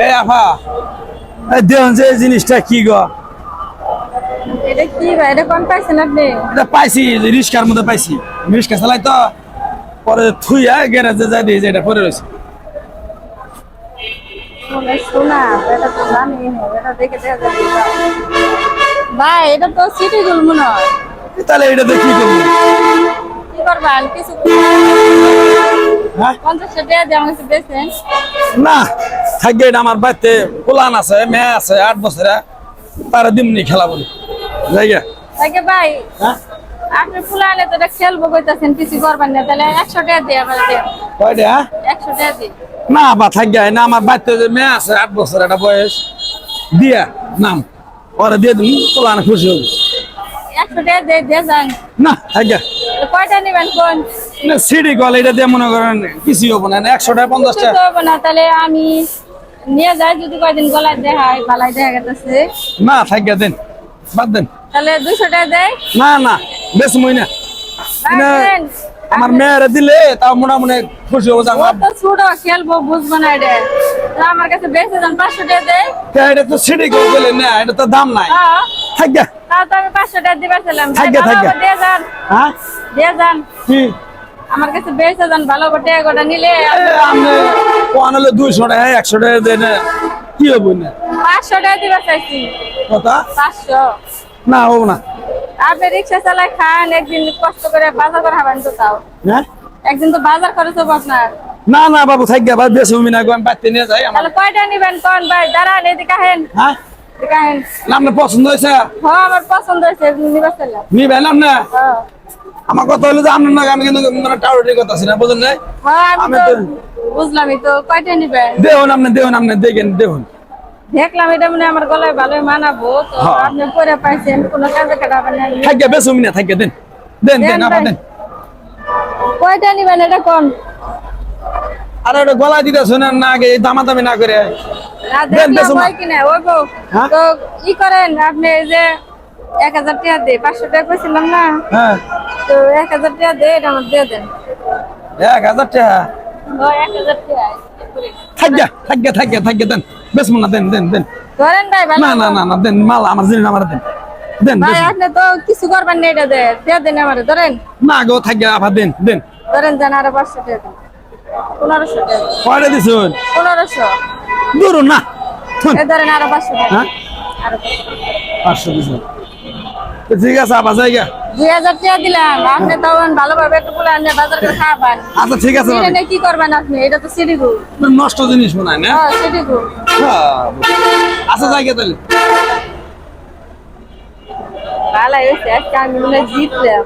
এই আফা, এই দেখুন যে এই জিনিসটা কি গো? এটা কি ভাই, এটা কোন পাইছেন আপনি? এটা পাইছি, রিস্কার মধ্যে পাইছি। রিস্কা চালাই তো, পরে থুইয়া গ্যারেজে যাই দিয়ে এটা পরে রয়েছে। শোনা, এটা তো জানি না, এটা দেখে দেখা যাবে। ভাই এটা তো সিটি গুল মনে হয়। তাহলে এটা দিয়ে কি করবো? কি করবেন কিছু? হ্যাঁ 50 টাকা দিয়ে আমার কাছে বেচেন। না, থাকবে এটা আমার বাড়িতে পোলান আছে, মেয়ে আছে 8 বছরে, তারা দিমনি খেলা বলি জায়গা। তাকে ভাই, হ্যাঁ আপনি ফুলানে তো এটা খেলবো কইতাছেন, কিছু করবেন না, তাহলে 100 টাকা দিয়ে আমার দেন। কয়টা? 100 টাকা দিই। না বা থাকবে না, আমার বাড়িতে যে মেয়ে আছে 8 বছর একটা বয়স, দিয়া নাম ওরা দিয়ে দিন, পোলান খুশি হবে। 100 টাকা দিয়ে দিয়ে যান। না থাকবে তো কয়টা নেবেন কোন? না, সিডি কল এটা দিয়ে মনে করেন কিছুই হবো না, 100 টাকা 50 কিছু টাকা। তো হবে না, তাহলে আমি নিয়ে যাই, যদি কয়দিন গলায় দেখায় বালাই দেখা গেছে, না থাকবে দেন, বাদ দেন। তাহলে 200 টাকা দেয়। না না, বেশ মই না। না, দেন। আমার মেয়েরা দিলে তাও মোটামুটি খুশি হবো। ও তো ছোট, খেলবো বুঝবো না এটা, তো আমার কাছে বেশি জন 500 টাকা দেয়। এটা তো সিডি কল বলে না, এটা তো দাম নাই। হ্যাঁ, থাকবে। তাও তো আমি 500 টাকা দিবার ছিলাম। থাকবে, থাকবে। দিয়ে যান, হ্যাঁ দিয়ে যান। কি আমার কাছে বেশি জন ভালো করে টাকা গোটা নিলে আপনি কোন হলে 200 টাকা 100 টাকা দেন, কি হবো না? 500 টাকা দিবার চাইছি। কথা 500। না হবো না। আপনি রিক্সা চালায় খান, একদিন কষ্ট করে বাজার করে খাবেন তো, তাও হ্যাঁ একদিন তো বাজার খরচ হবো আপনার। না না বাবু থাকবে, ভাই বেশি হবি না, আমি বাড়তে নিয়ে যাই আমার। তাহলে কয়টা নিবেন কোন ভাই? দাঁড়ান, এদিকে আহেন, হ্যাঁ এদিকে আহেন। না, আপনার পছন্দ হয়েছে হ্যাঁ, আমার পছন্দ হয়েছে, নিবার চাইলাম। নিবেন আপনি? হ্যাঁ, আমার কথা হলো যে আপনার না, আমি কিন্তু মানে টাউরের কথা আছে না, বুঝলেন না? হ্যাঁ, আমি আমি তো তো- বুঝলামই তো, কয়টা নিবেন? দেখুন আপনি দেখেন দেখুন। দেখলাম এটা মানে আমার গলায় ভালোই মানাবো, তো হ্যাঁ। আপনি পরে পাইছেন, কোনো কাজে কাটাবেন না। থাকবে বেশি হবি না, থাকবে দেন দেন দেন দেন আবার ভাই। দেন। কয়টা নিবেন এটা কোন? আর ওটা গলা দিতে শোনেন না, আগে দামাদামি না করে। দেন, দেখলাম বেচুন না। হয় কিনা, ওই গো। হ্যাঁ? তো ই করেন আপনি, এই যে 1000 টাকা দে, 500 টাকা কইছিলাম না, হ্যাঁ তো 1000 টাকা দে, এটা আমার দিয়ে দেন। 1000 টাকা ও 1000 টাকা থাকবে দেন, বেশ মনে দেন দেন দেন। ধরেন ভাই, ভালো না না না না দেন, মাল আমার জিনিস আমার দেন দেন ভাই, বেশ। আপনি তো কিছু করবেন না, এটা দিয়ে দেন আমারে, ধরেন না গো থাকবে আবার দেন দেন। ধরেন, জান আরো 500 টাকা দেন। 1500 টাকা দেন। কয়টা দিছুন? 1500। দূর না থুন। এই ধরেন আরো 500 টাকা হ্যাঁ দেন। আরো 500। 500 দিছুন, তো ঠিক আছে আবার জায়গা। 2000 টাকা দিলাম, আপনি তো ভালোভাবে একটু বলে আনলে বাজার করে খাবেন। আচ্ছা ঠিক আছে এটা নিয়ে কি করবেন আপনি? এটা তো সিটি গু। নষ্ট জিনিস মনে হয় না। হ্যাঁ, সিটি গু। হ্যাঁ, আচ্ছা জায়গা তাহলে। ভালো হয়েছে, আজকে আমি মনে হয় জিতলাম।